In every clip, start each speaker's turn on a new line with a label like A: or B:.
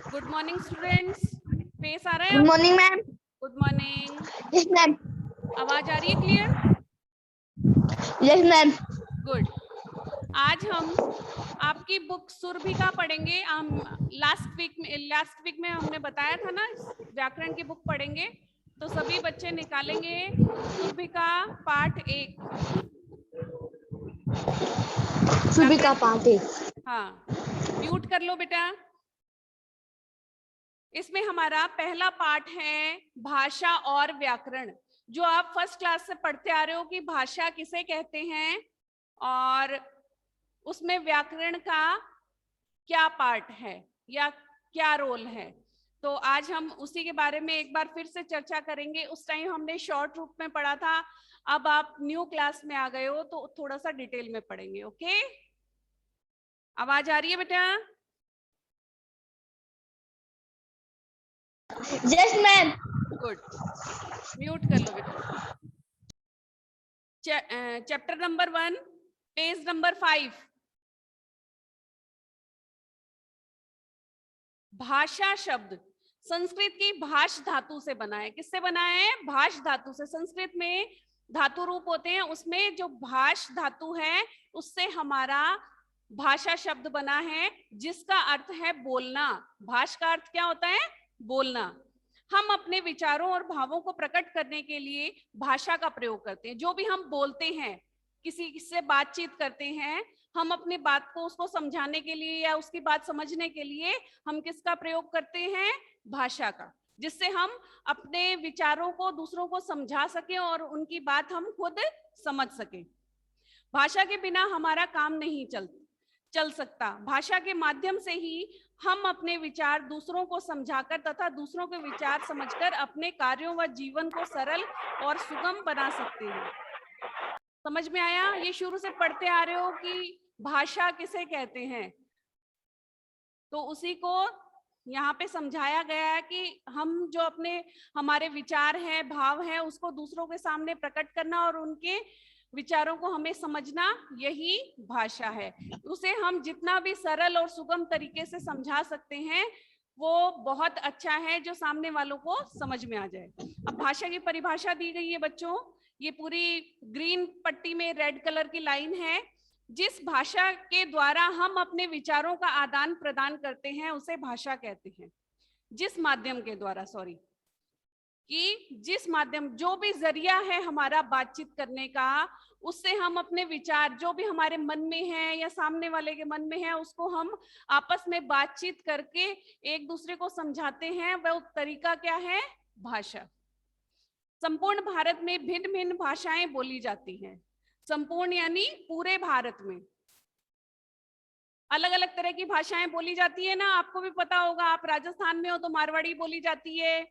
A: Good morning students, face आ रहा है?
B: Good morning ma'am.
A: Good morning.
B: Yes ma'am.
A: आवाज आ रही है क्लियर?
B: Yes ma'am.
A: गुड। आज हम आपकी बुक सुरभिका पढ़ेंगे। हम लास्ट वीक में हमने बताया था ना, व्याकरण की बुक पढ़ेंगे, तो सभी बच्चे निकालेंगे सुरभिका पाठ 1।
B: सुरभिका पाठ 1।
A: हाँ, म्यूट कर लो बेटा। इसमें हमारा पहला पाठ है भाषा और व्याकरण, जो आप फर्स्ट क्लास से पढ़ते आ रहे हो कि भाषा किसे कहते हैं और उसमें व्याकरण का क्या पार्ट है या क्या रोल है। तो आज हम उसी के बारे में एक बार फिर से चर्चा करेंगे। उस टाइम हमने शॉर्ट रूप में पढ़ा था, अब आप न्यू क्लास में आ गए हो तो थोड़ा सा डिटेल में पढ़ेंगे। ओके, आवाज आ रही है बेटा?
B: Yes ma'am.
A: गुड, म्यूट कर लो बेटा। Chapter number 1, page number 5। भाषा शब्द संस्कृत की भाष धातु से बना है। किससे बना है? भाष धातु से। संस्कृत में धातु रूप होते हैं, उसमें जो भाष धातु है उससे हमारा भाषा शब्द बना है, जिसका अर्थ है बोलना। भाष का अर्थ क्या होता है? बोलना। हम अपने विचारों और भावों को प्रकट करने के लिए भाषा का प्रयोग करते हैं। जो भी हम बोलते हैं, किसी से बातचीत करते हैं, हम अपनी बात को उसको समझाने के लिए या उसकी बात समझने के लिए हम किसका प्रयोग करते हैं? भाषा का, जिससे हम अपने विचारों को दूसरों को समझा सके और उनकी बात हम खुद समझ सके। भाषा के बिना हमारा काम नहीं चल सकता। भाषा के माध्यम से ही हम अपने विचार दूसरों को समझाकर तथा दूसरों के विचार समझकर अपने कार्यों व जीवन को सरल और सुगम बना सकते हैं। समझ में आया? ये शुरू से पढ़ते आ रहे हो कि भाषा किसे कहते हैं, तो उसी को यहाँ पे समझाया गया है कि हम जो अपने हमारे विचार हैं, भाव हैं, उसको दूसरों के सामने प्रकट करना और उनके विचारों को हमें समझना, यही भाषा है। उसे हम जितना भी सरल और सुगम तरीके से समझा सकते हैं वो बहुत अच्छा है, जो सामने वालों को समझ में आ जाए। अब भाषा की परिभाषा दी गई है बच्चों, ये पूरी ग्रीन पट्टी में रेड कलर की लाइन है। जिस भाषा के द्वारा हम अपने विचारों का आदान प्रदान करते हैं उसे भाषा कहते हैं। जिस माध्यम के द्वारा, सॉरी, कि जिस माध्यम, जो भी जरिया है हमारा बातचीत करने का, उससे हम अपने विचार जो भी हमारे मन में है या सामने वाले के मन में है उसको हम आपस में बातचीत करके एक दूसरे को समझाते हैं, वह तरीका क्या है? भाषा। संपूर्ण भारत में भिन्न भिन्न भाषाएं बोली जाती हैं। संपूर्ण यानी पूरे भारत में अलग अलग तरह की भाषाएं बोली जाती है ना, आपको भी पता होगा। आप राजस्थान में हो तो मारवाड़ी बोली जाती है,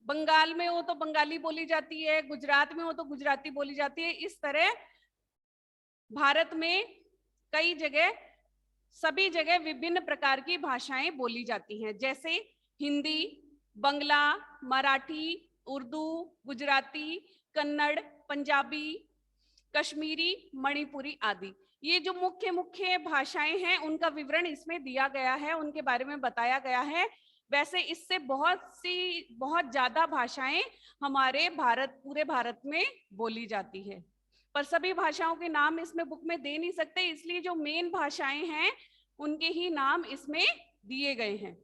A: बंगाल में हो तो बंगाली बोली जाती है, गुजरात में हो तो गुजराती बोली जाती है। इस तरह भारत में कई जगह, सभी जगह विभिन्न प्रकार की भाषाएं बोली जाती हैं, जैसे हिंदी, बंगला, मराठी, उर्दू, गुजराती, कन्नड़, पंजाबी, कश्मीरी, मणिपुरी आदि। ये जो मुख्य मुख्य भाषाएं हैं उनका विवरण इसमें दिया गया है, उनके बारे में बताया गया है। वैसे इससे बहुत ज्यादा भाषाएं हमारे पूरे भारत में बोली जाती है, पर सभी भाषाओं के नाम इसमें बुक में दे नहीं सकते, इसलिए जो मेन भाषाएं हैं उनके ही नाम इसमें दिए गए हैं।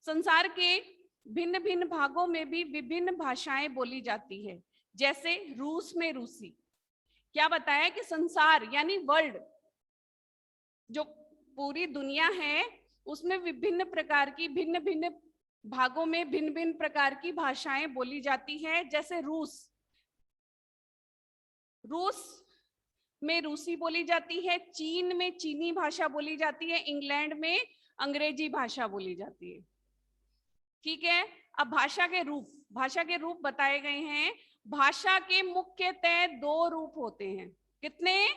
A: संसार के भिन्न भिन्न भागों में भी विभिन्न भाषाएं बोली जाती है, जैसे रूस में रूसी। क्या बताया कि संसार यानी वर्ल्ड, जो पूरी दुनिया है, उसमें विभिन्न प्रकार की, भिन्न भिन्न भागों में भिन्न भिन्न प्रकार की भाषाएं बोली जाती है। जैसे रूस में रूसी बोली जाती है, चीन में चीनी भाषा बोली जाती है, इंग्लैंड में अंग्रेजी भाषा बोली जाती है। ठीक है, अब भाषा के रूप बताए गए हैं। भाषा के मुख्यतः 2 रूप होते हैं। कितने?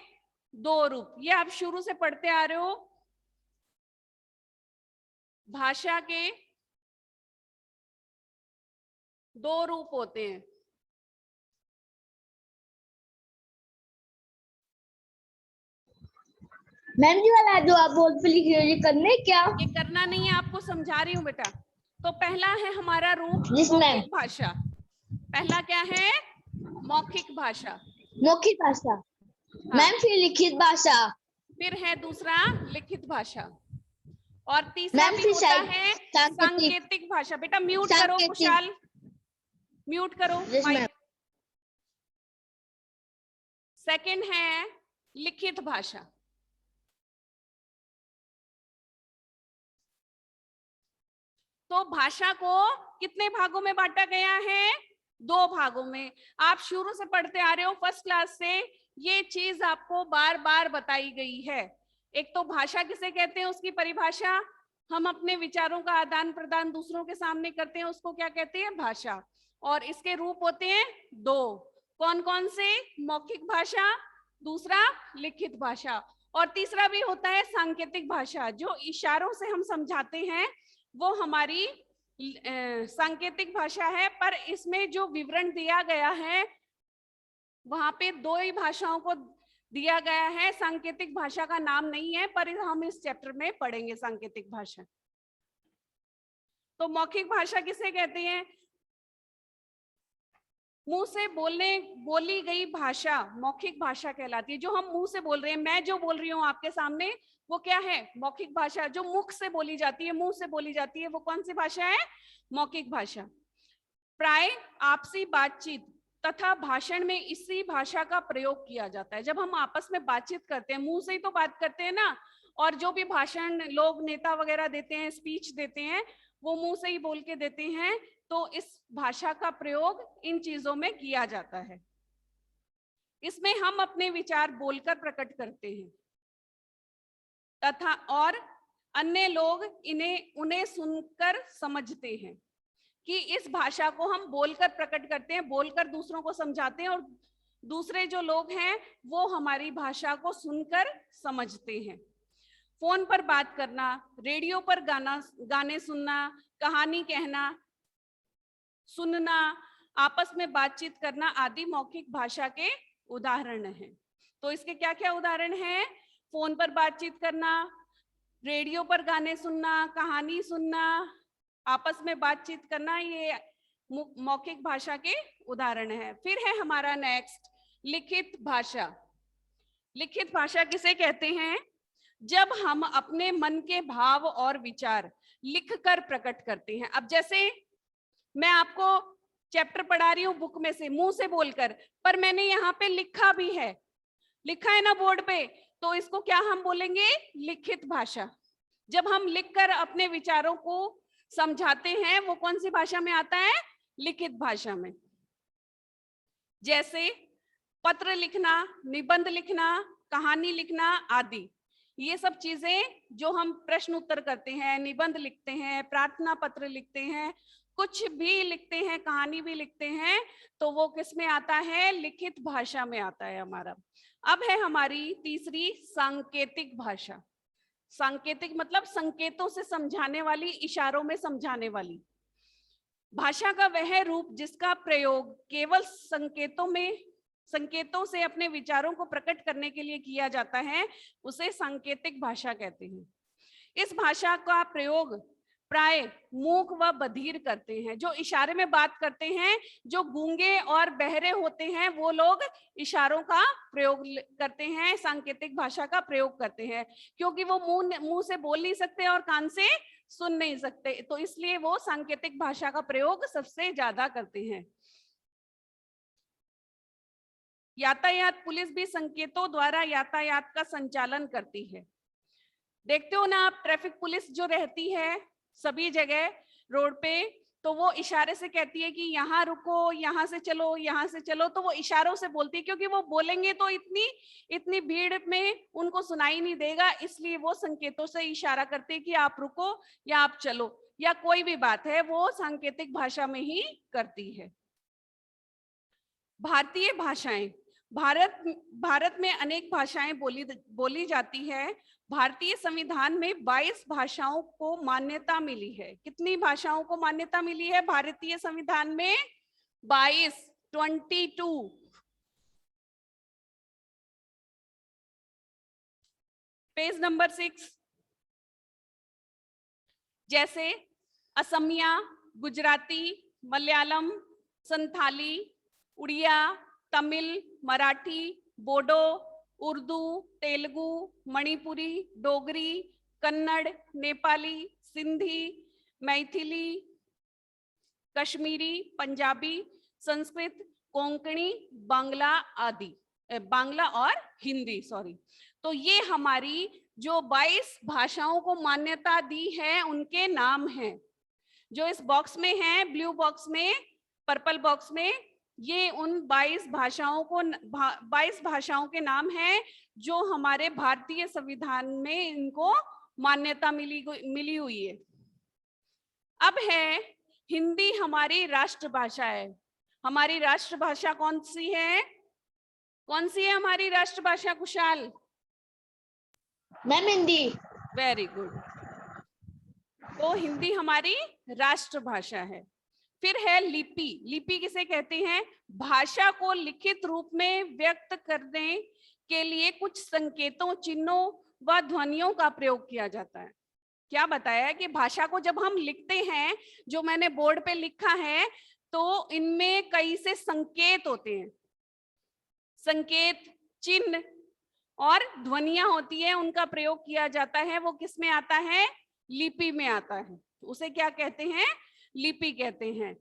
A: 2 रूप। ये आप शुरू से पढ़ते आ रहे हो। भाषा के 2 रूप होते हैं।
B: मैम जी वाला जो आप बोर्ड पे लिख रहे हो ये करने क्या?
A: ये करना नहीं है, आपको समझा रही हूँ बेटा। तो पहला है हमारा रूप
B: Yes, ma'am.
A: मौखिक भाषा। पहला क्या है? मौखिक भाषा।
B: मौखिक भाषा।
A: हाँ।
B: मैम फिर लिखित भाषा।
A: फिर है दूसरा लिखित भाषा, और तीसरा
B: मैम
A: भी
B: फिर
A: होता है
B: सांकेतिक।
A: सांकेतिक भाषा। बेटा म्यूट करो
B: सांकेतिक।
A: कुशाल, म्यूट करो
B: Yes,
A: माइक।
B: मैम।
A: सेकंड है लिखित भाषा। तो भाषा को कितने भागों में बांटा गया है? 2 भागों में। आप शुरू से पढ़ते आ रहे हो, फर्स्ट क्लास से ये चीज आपको बार बार बताई गई है। एक तो भाषा किसे कहते हैं, उसकी परिभाषा, हम अपने विचारों का आदान प्रदान दूसरों के सामने करते हैं, उसको क्या कहते हैं? भाषा। और इसके रूप होते हैं 2। कौन कौन से? मौखिक भाषा, दूसरा लिखित भाषा, और तीसरा भी होता है सांकेतिक भाषा। जो इशारों से हम समझाते हैं वो हमारी सांकेतिक भाषा है। पर इसमें जो विवरण दिया गया है वहां पे 2 ही भाषाओं को दिया गया है, सांकेतिक भाषा का नाम नहीं है, पर हम इस चैप्टर में पढ़ेंगे सांकेतिक भाषा। तो मौखिक भाषा किसे कहते हैं? मुंह से बोली गई भाषा मौखिक भाषा कहलाती है। जो हम मुंह से बोल रहे हैं, मैं जो बोल रही हूँ आपके सामने, वो क्या है? मौखिक भाषा। जो मुख से बोली जाती है, मुंह से बोली जाती है, वो कौन सी भाषा है? मौखिक भाषा। प्राय आपसी बातचीत तथा भाषण में इसी भाषा का प्रयोग किया जाता है। जब हम आपस में बातचीत करते हैं, मुंह से ही तो बात करते हैं ना, और जो भी भाषण लोग नेता वगैरह देते हैं, स्पीच देते हैं, वो मुंह से ही बोल के देते हैं। तो इस भाषा का प्रयोग इन चीजों में किया जाता है। इसमें हम अपने विचार बोलकर प्रकट करते हैं तथा और अन्य लोग उन्हें सुनकर समझते हैं। कि इस भाषा को हम बोलकर प्रकट करते हैं, बोलकर दूसरों को समझाते हैं, और दूसरे जो लोग हैं वो हमारी भाषा को सुनकर समझते हैं। फोन पर बात करना, रेडियो पर गाने सुनना, कहानी कहना, सुनना, आपस में बातचीत करना आदि मौखिक भाषा के उदाहरण हैं। तो इसके क्या क्या उदाहरण हैं? फोन पर बातचीत करना, रेडियो पर गाने सुनना, कहानी सुनना, आपस में बातचीत करना, ये मौखिक भाषा के उदाहरण है। फिर है हमारा नेक्स्ट लिखित भाषा। लिखित भाषा किसे कहते हैं? जब हम अपने मन के भाव और विचार लिखकर प्रकट करते हैं। अब जैसे मैं आपको चैप्टर पढ़ा रही हूँ बुक में से, मुंह से बोलकर, पर मैंने यहाँ पे लिखा भी है, लिखा है ना बोर्ड पे, तो इसको क्या हम बोलेंगे? लिखित भाषा। जब हम लिखकर अपने विचारों को समझाते हैं, वो कौन सी भाषा में आता है? लिखित भाषा में। जैसे पत्र लिखना, निबंध लिखना, कहानी लिखना आदि। ये सब चीजें जो हम प्रश्न उत्तर करते हैं, निबंध लिखते हैं, प्रार्थना पत्र लिखते हैं, कुछ भी लिखते हैं, कहानी भी लिखते हैं, तो वो किस में आता है? लिखित भाषा में आता है हमारा। अब है हमारी तीसरी सांकेतिक भाषा। सांकेतिक मतलब संकेतों से समझाने वाली, इशारों में समझाने वाली भाषा का वह रूप जिसका प्रयोग केवल संकेतों से अपने विचारों को प्रकट करने के लिए किया जाता है, उसे सांकेतिक भाषा कहते हैं। इस भाषा का प्रयोग प्राय मूक व बधिर करते हैं। जो इशारे में बात करते हैं, जो गूंगे और बहरे होते हैं, वो लोग इशारों का प्रयोग करते हैं, सांकेतिक भाषा का प्रयोग करते हैं, क्योंकि वो मुंह से बोल नहीं सकते और कान से सुन नहीं सकते, तो इसलिए वो सांकेतिक भाषा का प्रयोग सबसे ज्यादा करते हैं। यातायात पुलिस भी संकेतों द्वारा यातायात का संचालन करती है। देखते हो ना आप, ट्रैफिक पुलिस जो रहती है सभी जगह रोड पे, तो वो इशारे से कहती है कि यहाँ रुको, यहाँ से चलो, यहाँ से चलो, तो वो इशारों से बोलती है, क्योंकि वो बोलेंगे तो इतनी भीड़ में उनको सुनाई नहीं देगा, इसलिए वो संकेतों से इशारा करते हैं कि आप रुको या आप चलो, या कोई भी बात है वो सांकेतिक भाषा में ही करती है। भारतीय भाषाएं। भारत में अनेक भाषाएं बोली जाती है। भारतीय संविधान में 22 भाषाओं को मान्यता मिली है। कितनी भाषाओं को मान्यता मिली है भारतीय संविधान में? 22। पेज नंबर 6, जैसे असमिया, गुजराती, मलयालम, संथाली, उड़िया, तमिल, मराठी, बोडो, उर्दू, तेलुगु, मणिपुरी, डोगरी, कन्नड़, नेपाली, सिंधी, मैथिली, कश्मीरी, पंजाबी, संस्कृत, कोंकणी, बांग्ला आदि, बांग्ला और हिंदी, सॉरी। तो ये हमारी जो 22 भाषाओं को मान्यता दी है उनके नाम हैं, जो इस बॉक्स में है, ब्लू बॉक्स में, पर्पल बॉक्स में, ये उन 22 भाषाओं को 22 भाषाओं के नाम हैं जो हमारे भारतीय संविधान में इनको मान्यता मिली हुई है। अब है हिंदी हमारी राष्ट्रभाषा है। हमारी राष्ट्रभाषा कौन सी है? कौन सी है हमारी राष्ट्रभाषा Kushal?
B: Ma'am Hindi.
A: Very good. तो हिंदी हमारी राष्ट्रभाषा है। फिर है लिपि। लिपि किसे कहते हैं? भाषा को लिखित रूप में व्यक्त करने के लिए कुछ संकेतों, चिन्हों व ध्वनियों का प्रयोग किया जाता है। क्या बताया कि भाषा को जब हम लिखते हैं, जो मैंने बोर्ड पे लिखा है, तो इनमें कई से संकेत होते हैं। संकेत, चिन्ह और ध्वनियां होती है, उनका प्रयोग किया जाता है। वो किस में आता है? लिपि में आता है। उसे क्या कहते हैं? लिपि कहते हैं।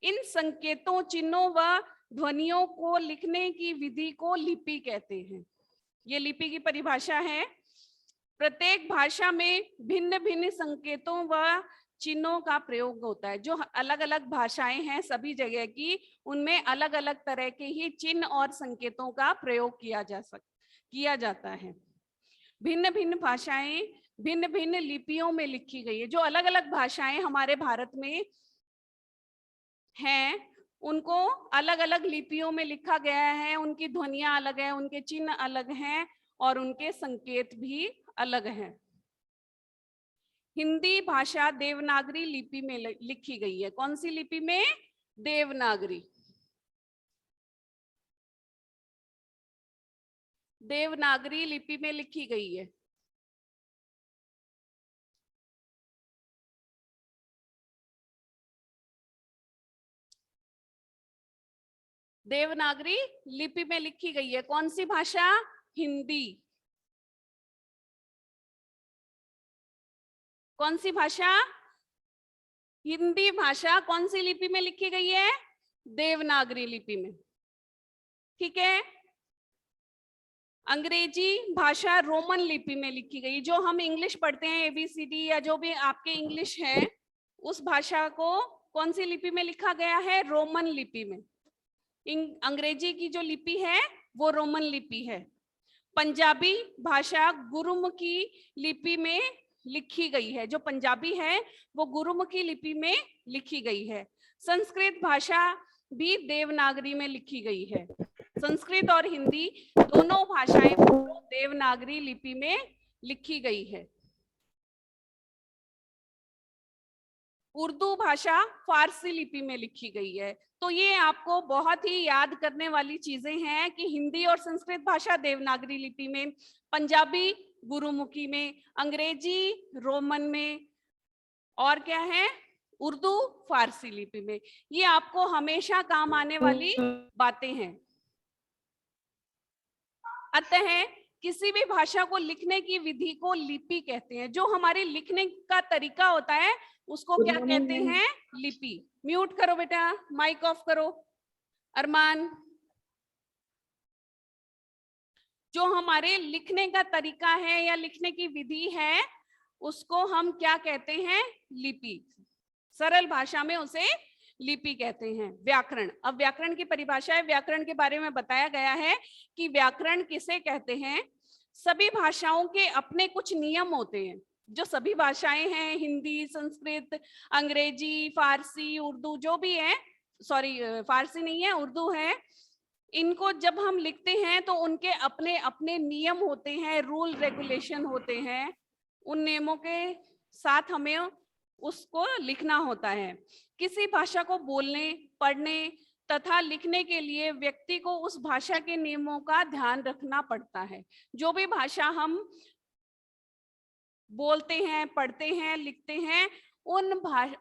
A: इन संकेतों, चिन्हों व ध्वनियों को लिखने की विधि को लिपि कहते हैं। ये लिपि की परिभाषा है। प्रत्येक भाषा में भिन्न भिन्न संकेतों व चिन्हों का प्रयोग होता है। जो अलग अलग भाषाएं हैं सभी जगह की, उनमें अलग अलग तरह के ही चिन्ह और संकेतों का प्रयोग किया जाता है। भिन्न भिन्न भाषाएं भिन्न भिन्न लिपियों में लिखी गई है। जो अलग अलग भाषाएं हमारे भारत में हैं, उनको अलग अलग लिपियों में लिखा गया है। उनकी ध्वनियां अलग है, उनके चिन्ह अलग हैं और उनके संकेत भी अलग हैं। हिंदी भाषा देवनागरी लिपि में लिखी गई है। कौन सी लिपि में? देवनागरी। देवनागरी लिपि में लिखी गई है। देवनागरी लिपि में लिखी गई है। कौन सी भाषा? हिंदी। कौन सी भाषा? हिंदी भाषा कौन सी लिपि में लिखी गई है? देवनागरी लिपि में। ठीक है। अंग्रेजी भाषा रोमन लिपि में लिखी गई। जो हम इंग्लिश पढ़ते हैं, ABCD या जो भी आपके इंग्लिश है, उस भाषा को कौन सी लिपि में लिखा गया है? रोमन लिपि में। अंग्रेजी की जो लिपि है वो रोमन लिपि है। पंजाबी भाषा गुरुमुखी लिपि में लिखी गई है। जो पंजाबी है वो गुरुमुखी लिपि में लिखी गई है। संस्कृत भाषा भी देवनागरी में लिखी गई है। संस्कृत और हिंदी दोनों भाषाएं देवनागरी लिपि में लिखी गई है। उर्दू भाषा फारसी लिपि में लिखी गई है। तो ये आपको बहुत ही याद करने वाली चीजें हैं कि हिंदी और संस्कृत भाषा देवनागरी लिपि में, पंजाबी गुरुमुखी में, अंग्रेजी रोमन में, और क्या है? उर्दू फारसी लिपि में। ये आपको हमेशा काम आने वाली बातें हैं। अतः किसी भी भाषा को लिखने की विधि को लिपि कहते हैं। जो हमारे लिखने का तरीका होता है उसको क्या कहते हैं? लिपि। म्यूट करो बेटा, माइक ऑफ करो। अरमान, जो हमारे लिखने का तरीका है या लिखने की विधि है उसको हम क्या कहते हैं? लिपि। सरल भाषा में उसे लिपि कहते हैं। व्याकरण। अब व्याकरण की परिभाषा है। व्याकरण के बारे में बताया गया है कि व्याकरण किसे कहते हैं? सभी भाषाओं के अपने कुछ नियम होते हैं। जो सभी भाषाएं हैं, हिंदी, संस्कृत, अंग्रेजी, फारसी, उर्दू, जो भी है, सॉरी फारसी नहीं है, उर्दू है, इनको जब हम लिखते हैं तो उनके अपने अपने नियम होते हैं, रूल रेगुलेशन होते हैं। उन नियमों के साथ हमें उसको लिखना होता है। किसी भाषा को बोलने, पढ़ने तथा लिखने के लिए व्यक्ति को उस भाषा के नियमों का ध्यान रखना पड़ता है। जो भी भाषा हम बोलते हैं, पढ़ते हैं, लिखते हैं,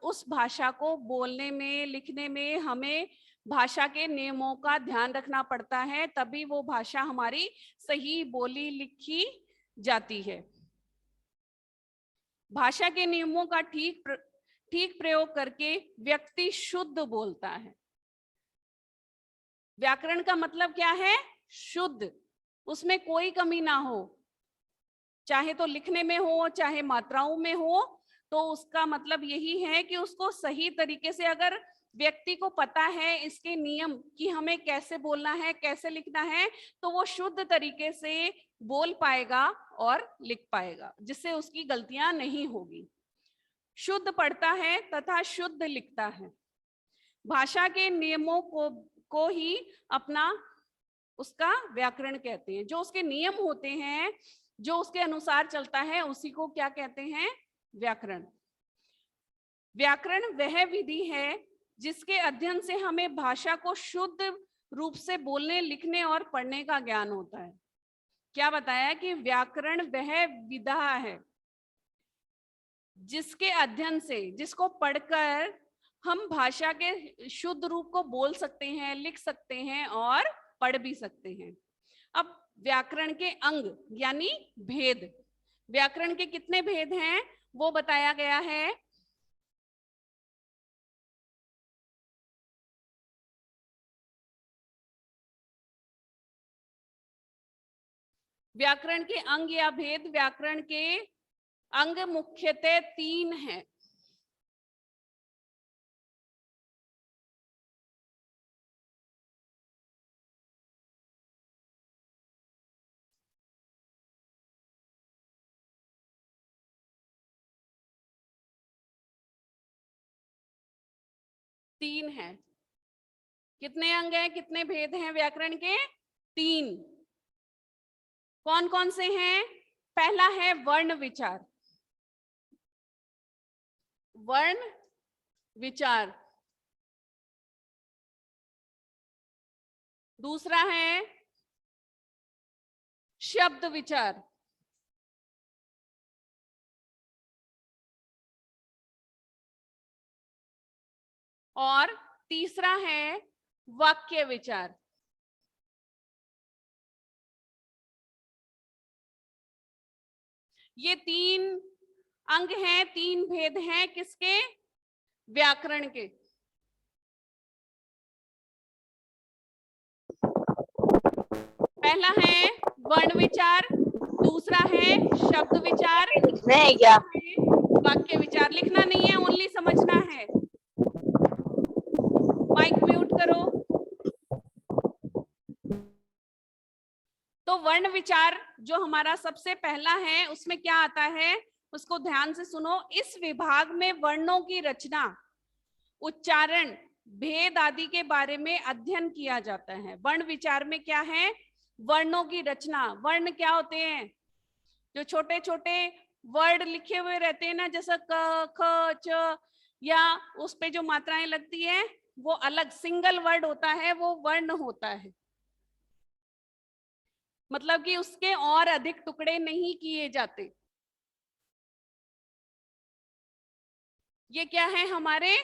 A: उस भाषा को बोलने में, लिखने में हमें भाषा के नियमों का ध्यान रखना पड़ता है, तभी वो भाषा हमारी सही बोली लिखी जाती है। भाषा के नियमों का ठीक प्रयोग करके व्यक्ति शुद्ध बोलता है। व्याकरण का मतलब क्या है? शुद्ध, उसमें कोई कमी ना हो, चाहे तो लिखने में हो चाहे मात्राओं में हो। तो उसका मतलब यही है कि उसको सही तरीके से, अगर व्यक्ति को पता है इसके नियम कि हमें कैसे बोलना है, कैसे लिखना है, तो वो शुद्ध तरीके से बोल पाएगा और लिख पाएगा, जिससे उसकी गलतियां नहीं होगी। शुद्ध पढ़ता है तथा शुद्ध लिखता है। भाषा के नियमों को ही अपना उसका व्याकरण कहते हैं। जो उसके नियम होते हैं, जो उसके अनुसार चलता है, उसी को क्या कहते हैं? व्याकरण। व्याकरण वह विधि है जिसके अध्ययन से हमें भाषा को शुद्ध रूप से बोलने, लिखने और पढ़ने का ज्ञान होता है। क्या बताया कि व्याकरण वह विधा है जिसके अध्ययन से, जिसको पढ़कर हम भाषा के शुद्ध रूप को बोल सकते हैं, लिख सकते हैं और पढ़ भी सकते हैं। अब व्याकरण के अंग यानी भेद, व्याकरण के कितने भेद हैं वो बताया गया है। व्याकरण के अंग या भेद, व्याकरण के अंग मुख्यतः 3 हैं। तीन है। कितने अंग हैं, कितने भेद हैं व्याकरण के? 3। कौन कौन से हैं? पहला है वर्ण विचार। वर्ण विचार। दूसरा है शब्द विचार। और तीसरा है वाक्य विचार। ये 3 अंग हैं, 3 भेद हैं किसके? व्याकरण के। पहला है वर्ण विचार, दूसरा है शब्द विचार, वाक्य विचार। लिखना नहीं है, ओनली समझना है। माइक म्यूट करो। तो वर्ण विचार जो हमारा सबसे पहला है, उसमें क्या आता है उसको ध्यान से सुनो। इस विभाग में वर्णों की रचना, उच्चारण, भेद आदि के बारे में अध्ययन किया जाता है। वर्ण विचार में क्या है? वर्णों की रचना। वर्ण क्या होते हैं? जो छोटे छोटे वर्ड लिखे हुए रहते हैं ना, जैसा क, ख, च, या उस पे जो मात्राएं लगती है वो अलग सिंगल वर्ड होता है, वो वर्ण होता है। मतलब कि उसके और अधिक टुकड़े नहीं किए जाते। ये क्या है? हमारे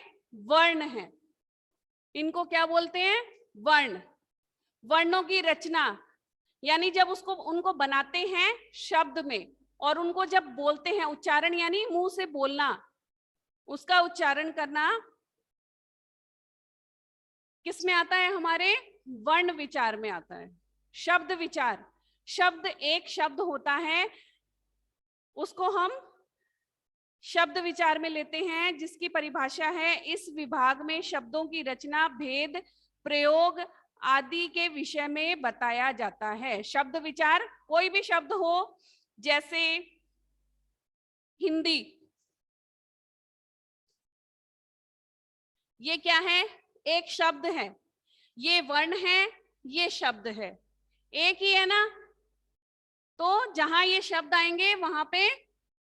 A: वर्ण हैं। इनको क्या बोलते हैं? वर्ण। वर्णों की रचना यानी जब उनको बनाते हैं शब्द में और उनको जब बोलते हैं, उच्चारण यानी मुंह से बोलना, उसका उच्चारण करना किस में आता है? हमारे वर्ण विचार में आता है। शब्द विचार, शब्द एक शब्द होता है, उसको हम शब्द विचार में लेते हैं, जिसकी परिभाषा है इस विभाग में शब्दों की रचना, भेद, प्रयोग आदि के विषय में बताया जाता है। शब्द विचार, कोई भी शब्द हो, जैसे हिंदी, ये क्या है? एक शब्द है। ये वर्ण है, ये शब्द है, एक ही है ना। तो जहां ये शब्द आएंगे वहां पे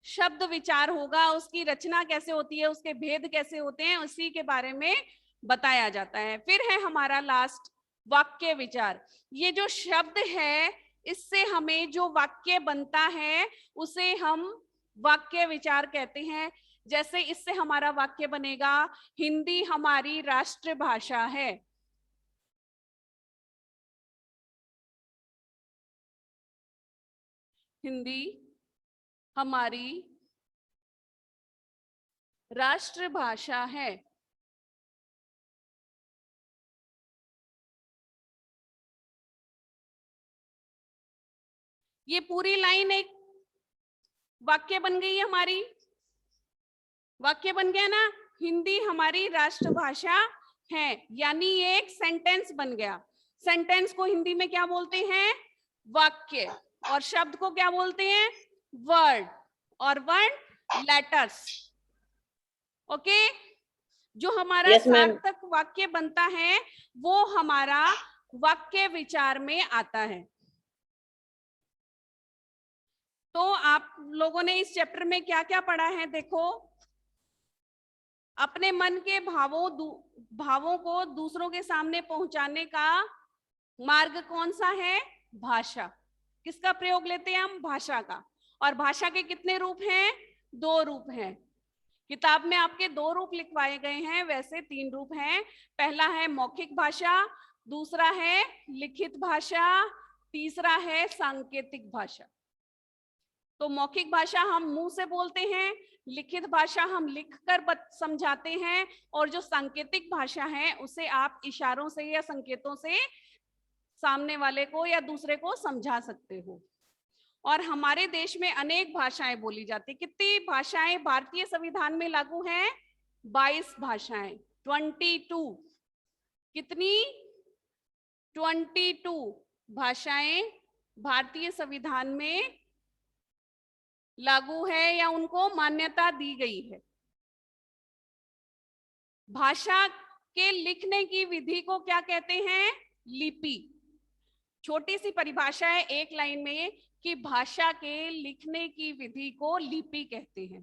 A: शब्द विचार होगा। उसकी रचना कैसे होती है, उसके भेद कैसे होते हैं, उसी के बारे में बताया जाता है। फिर है हमारा लास्ट वाक्य विचार। ये जो शब्द है, इससे हमें जो वाक्य बनता है उसे हम वाक्य विचार कहते हैं। जैसे इससे हमारा वाक्य बनेगा, हिंदी हमारी राष्ट्रभाषा है। हिंदी हमारी राष्ट्रभाषा है। ये पूरी लाइन एक वाक्य बन गई हमारी, वाक्य बन गया ना, हिंदी हमारी राष्ट्रभाषा है, यानी ये एक सेंटेंस बन गया। सेंटेंस को हिंदी में क्या बोलते हैं? वाक्य। और शब्द को क्या बोलते हैं? वर्ड। और वर्ड लेटर्स। ओके, जो हमारा सार्थक वाक्य बनता है वो हमारा वाक्य विचार में आता है। तो आप लोगों ने इस चैप्टर में क्या क्या पढ़ा है? देखो, अपने मन के भावों को दूसरों के सामने पहुंचाने का मार्ग कौन सा है? भाषा। किसका प्रयोग लेते हैं हम? भाषा का। और भाषा के कितने रूप हैं? 2 रूप हैं। किताब में आपके 2 रूप लिखवाए गए हैं, वैसे 3 रूप हैं। पहला है मौखिक भाषा, दूसरा है लिखित भाषा, तीसरा है सांकेतिक भाषा। तो मौखिक भाषा हम मुंह से बोलते हैं, लिखित भाषा हम लिखकर समझाते हैं, और जो सांकेतिक भाषा है उसे आप इशारों से या संकेतों से सामने वाले को या दूसरे को समझा सकते हो। और हमारे देश में अनेक भाषाएं बोली जाती। कितनी भाषाएं भारतीय संविधान में लागू हैं? 22 भाषाएं, 22। कितनी? 22 भाषाएं भारतीय संविधान में लागू है या उनको मान्यता दी गई है। भाषा के लिखने की विधि को क्या कहते हैं? लिपि। छोटी सी परिभाषा है एक लाइन में कि भाषा के लिखने की विधि को लिपि कहते हैं।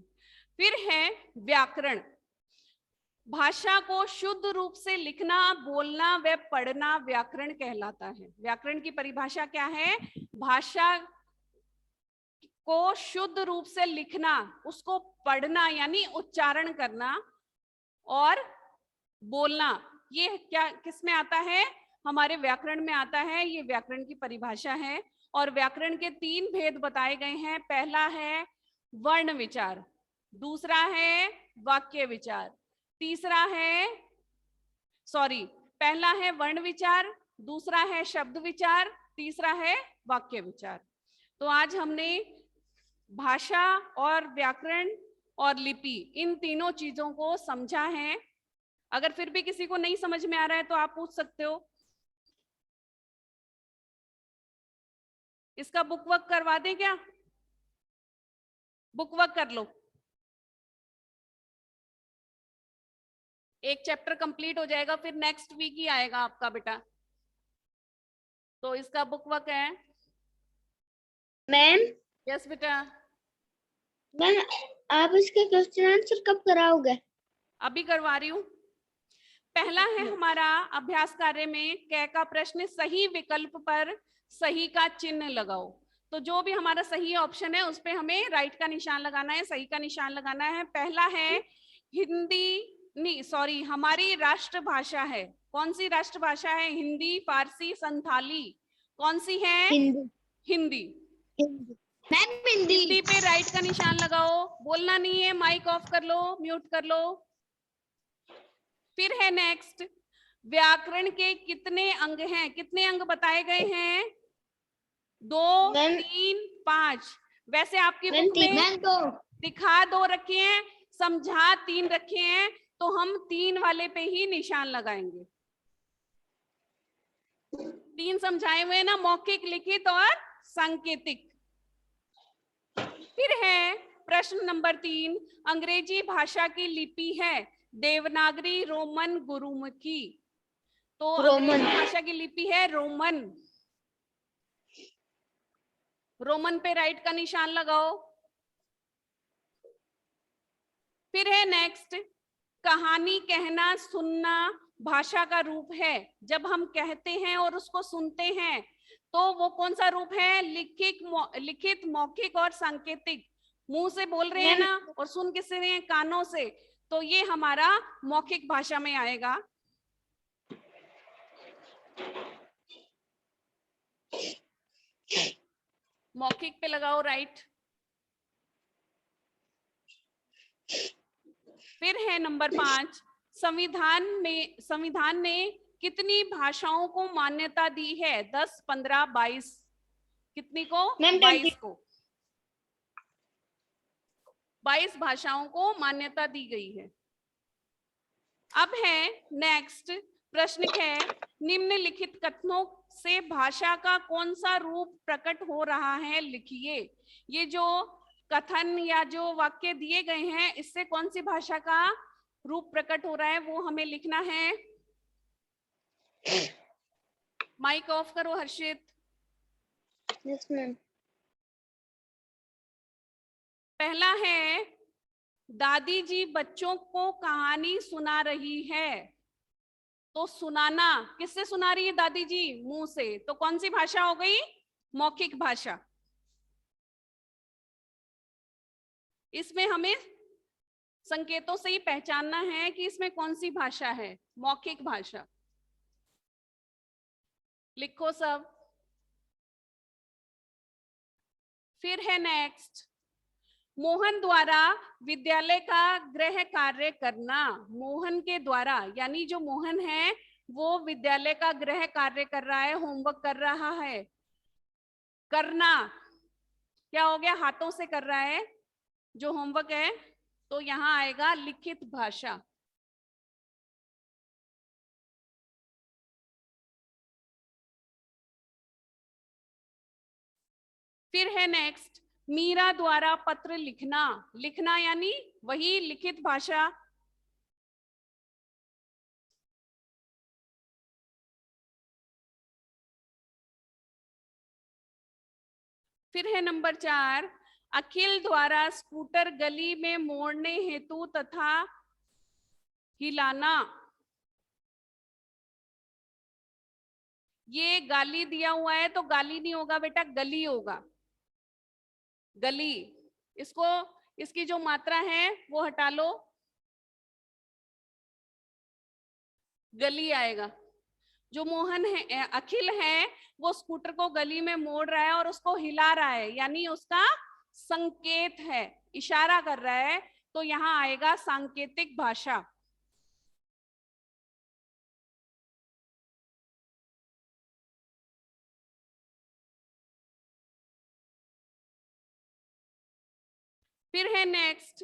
A: फिर है व्याकरण। भाषा को शुद्ध रूप से लिखना, बोलना व पढ़ना व्याकरण कहलाता है। व्याकरण की परिभाषा क्या है? भाषा को शुद्ध रूप से लिखना, उसको पढ़ना यानी उच्चारण करना, और बोलना, ये क्या किस में आता है? हमारे व्याकरण में आता है। ये व्याकरण की परिभाषा है। और व्याकरण के 3 भेद बताए गए हैं। पहला है वर्ण विचार, दूसरा है वाक्य विचार, तीसरा है पहला है वर्ण विचार, दूसरा है शब्द विचार, तीसरा है वाक्य विचार। तो आज हमने भाषा और व्याकरण और लिपि, इन तीनों चीजों को समझा है। अगर फिर भी किसी को नहीं समझ में आ रहा है तो आप पूछ सकते हो। इसका बुक वर्क करवा दें क्या? बुक वर्क कर लो, एक चैप्टर कंप्लीट हो जाएगा, फिर नेक्स्ट वीक ही आएगा आपका बेटा। तो इसका बुक वर्क है।
B: मैम।
A: यस बेटा।
B: मैम, आप इसके क्वेश्चन आंसर कब कराओगे?
A: अभी करवा रही हूँ। पहला है हमारा अभ्यास कार्य में क का प्रश्न, सही विकल्प पर सही का चिन्ह लगाओ। तो जो भी हमारा सही ऑप्शन है उस पे हमें राइट का निशान लगाना है, सही का निशान लगाना है। पहला है हिंदी, नहीं सॉरी, हमारी राष्ट्रभाषा है। कौन सी राष्ट्रभाषा है? हिंदी, फारसी, संथाली। कौन सी है?
B: हिंदी।
A: हिंदी।
B: मैम हिंदी।
A: हिंदी पे राइट का निशान लगाओ, बोलना नहीं है, माइक ऑफ कर लो, म्यूट कर लो। फिर है नेक्स्ट, व्याकरण के कितने अंग हैं? कितने अंग बताए गए हैं? 2, 3, 5। वैसे आपकी बुक में दिखा 2 रखे हैं, समझा 3 रखे हैं, तो हम 3 वाले पे ही निशान लगाएंगे। 3 समझाए हुए ना, मौखिक, लिखित और सांकेतिक। फिर है प्रश्न नंबर 3, अंग्रेजी भाषा की लिपि है देवनागरी, रोमन, गुरुमुखी। तो अंग्रेजी भाषा की लिपि है रोमन। रोमन पे राइट का निशान लगाओ। फिर है नेक्स्ट, कहानी कहना, सुनना भाषा का रूप है। जब हम कहते हैं और उसको सुनते हैं तो वो कौन सा रूप है? लिखित, मौखिक और सांकेतिक। मुंह से बोल रहे हैं ना, और सुन किससे रहे हैं? कानों से। तो ये हमारा मौखिक भाषा में आएगा। मौखिक पे लगाओ राइट। फिर है नंबर 5, संविधान ने कितनी भाषाओं को मान्यता दी है? 10, 15, 22? कितनी को? 22 को। 22 भाषाओं को मान्यता दी गई है। अब है नेक्स्ट प्रश्न है, निम्नलिखित कथनों से भाषा का कौन सा रूप प्रकट हो रहा है? लिखिए। ये जो कथन या जो वाक्य दिए गए हैं, इससे कौन सी भाषा का रूप प्रकट हो रहा है वो हमें लिखना है। माइक ऑफ करो हर्षित।
B: Yes ma'am.
A: पहला है, दादी जी बच्चों को कहानी सुना रही है। तो सुनाना किससे सुना रही है दादी जी? मुंह से। तो कौन सी भाषा हो गई? मौखिक भाषा। इसमें हमें संकेतों से ही पहचानना है कि इसमें कौन सी भाषा है। मौखिक भाषा। लिखो सब। फिर है नेक्स्ट, मोहन द्वारा विद्यालय का गृह कार्य करना। मोहन के द्वारा, यानी जो मोहन है वो विद्यालय का गृह कार्य कर रहा है, होमवर्क कर रहा है। करना क्या हो गया? हाथों से कर रहा है जो होमवर्क है। तो यहां आएगा लिखित भाषा। फिर है नेक्स्ट, मीरा द्वारा पत्र लिखना। लिखना यानी वही लिखित भाषा। फिर है नंबर 4, अखिल द्वारा स्कूटर गली में मोड़ने हेतु तथा हिलाना। ये गाली दिया हुआ है तो गाली नहीं होगा बेटा, गली होगा। गली। इसको, इसकी जो मात्रा है वो हटा लो, गली आएगा। जो मोहन है, अखिल है, वो स्कूटर को गली में मोड़ रहा है और उसको हिला रहा है, यानी उसका संकेत है, इशारा कर रहा है। तो यहां आएगा सांकेतिक भाषा। फिर है नेक्स्ट,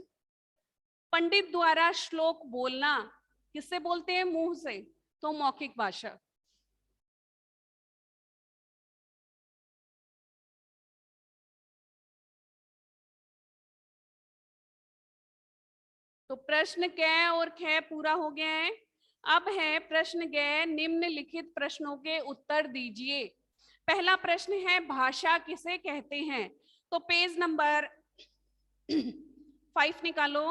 A: पंडित द्वारा श्लोक बोलना। किससे बोलते हैं? मुंह से। तो मौखिक भाषा। तो प्रश्न क और ख पूरा हो गया है। अब है प्रश्न ग, निम्नलिखित प्रश्नों के उत्तर दीजिए। पहला प्रश्न है, भाषा किसे कहते हैं? तो पेज नंबर 5 निकालो।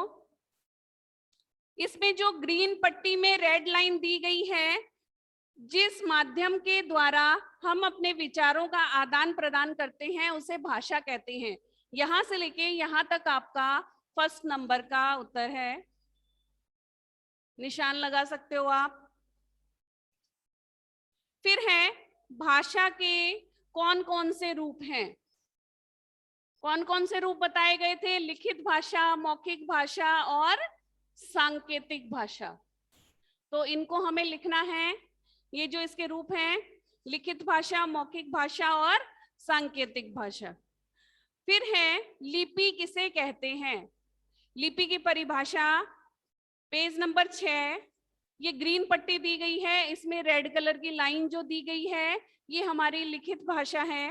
A: इसमें जो ग्रीन पट्टी में रेड लाइन दी गई है, जिस माध्यम के द्वारा हम अपने विचारों का आदान प्रदान करते हैं उसे भाषा कहते हैं। यहां से लेके यहां तक आपका फर्स्ट नंबर का उत्तर है, निशान लगा सकते हो आप। फिर है, भाषा के कौन कौन से रूप हैं? कौन कौन से रूप बताए गए थे? लिखित भाषा, मौखिक भाषा और सांकेतिक भाषा। तो इनको हमें लिखना है। ये जो इसके रूप हैं, लिखित भाषा, मौखिक भाषा और सांकेतिक भाषा। फिर है, लिपि किसे कहते हैं? लिपि की परिभाषा पेज नंबर 6। ये ग्रीन पट्टी दी गई है, इसमें रेड कलर की लाइन जो दी गई है, ये हमारी लिखित भाषा है।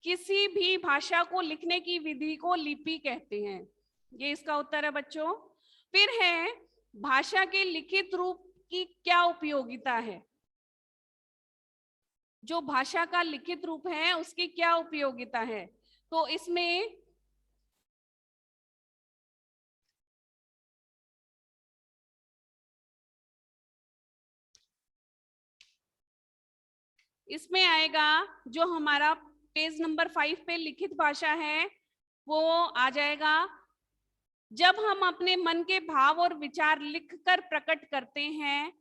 A: किसी भी भाषा को लिखने की विधि को लिपि कहते हैं। ये इसका उत्तर है बच्चों। फिर है, भाषा के लिखित रूप की क्या उपयोगिता है? जो भाषा का लिखित रूप है उसकी क्या उपयोगिता है? तो इसमें आएगा जो हमारा पेज नंबर 5 पे लिखित भाषा है, वो आ जाएगा, जब हम अपने मन के भाव और विचार लिखकर प्रकट करते हैं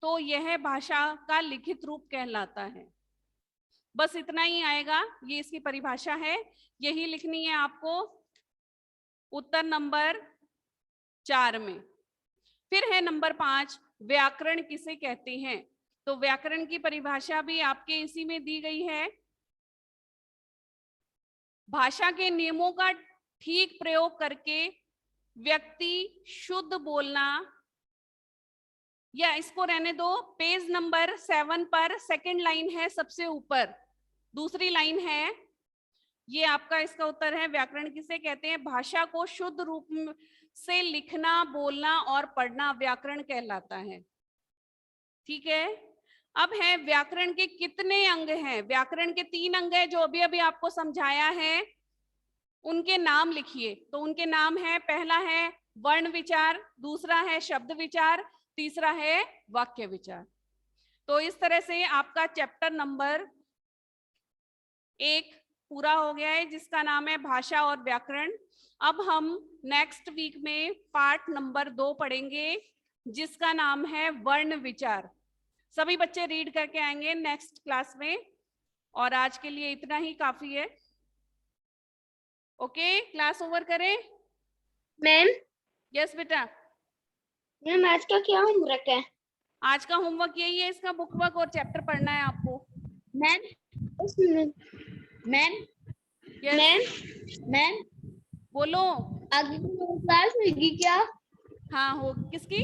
A: तो यह भाषा का लिखित रूप कहलाता है। बस इतना ही आएगा, ये इसकी परिभाषा है, यही लिखनी है आपको उत्तर नंबर 4 में। फिर है नंबर 5, व्याकरण किसे कहते हैं। तो व्याकरण की परिभाषा भी आपके इसी में दी गई है। भाषा के नियमों का ठीक प्रयोग करके व्यक्ति शुद्ध बोलना, या इसको रहने दो, पेज नंबर 7 पर सेकंड लाइन है सबसे ऊपर, दूसरी लाइन है, ये आपका इसका उत्तर है। व्याकरण किसे कहते हैं, भाषा को शुद्ध रूप से लिखना, बोलना और पढ़ना व्याकरण कहलाता है। ठीक है, अब है व्याकरण के कितने अंग हैं। व्याकरण के 3 अंग है जो अभी अभी आपको समझाया है, उनके नाम लिखिए। तो उनके नाम है, पहला है वर्ण विचार, दूसरा है शब्द विचार, तीसरा है वाक्य विचार। तो इस तरह से आपका चैप्टर नंबर 1 पूरा हो गया है, जिसका नाम है भाषा और व्याकरण। अब हम नेक्स्ट वीक में पार्ट नंबर 2 पढ़ेंगे, जिसका नाम है वर्ण विचार। सभी बच्चे रीड करके आएंगे नेक्स्ट क्लास में, और आज के लिए इतना ही काफी है। ओके, क्लास ओवर करें।
B: मैम।
A: यस बेटा।
B: मैम आज का क्या होमवर्क है?
A: आज का होमवर्क यही है, इसका बुक वर्क और चैप्टर पढ़ना है आपको।
B: Ma'am ma'am
A: yes.
B: मैम
A: बोलो।
B: आगे क्लास होगी क्या?
A: हाँ, हो। किसकी?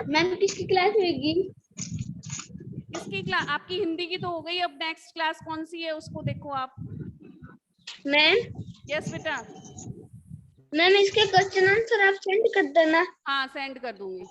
B: मैम किसकी क्लास होगी?
A: किसकी क्लास? आपकी हिंदी की तो हो गई, अब नेक्स्ट क्लास कौन सी है उसको देखो आप।
B: मैम।
A: यस बेटा।
B: मैम इसके क्वेश्चन आंसर आप सेंड कर देना।
A: हाँ, सेंड कर दूंगी।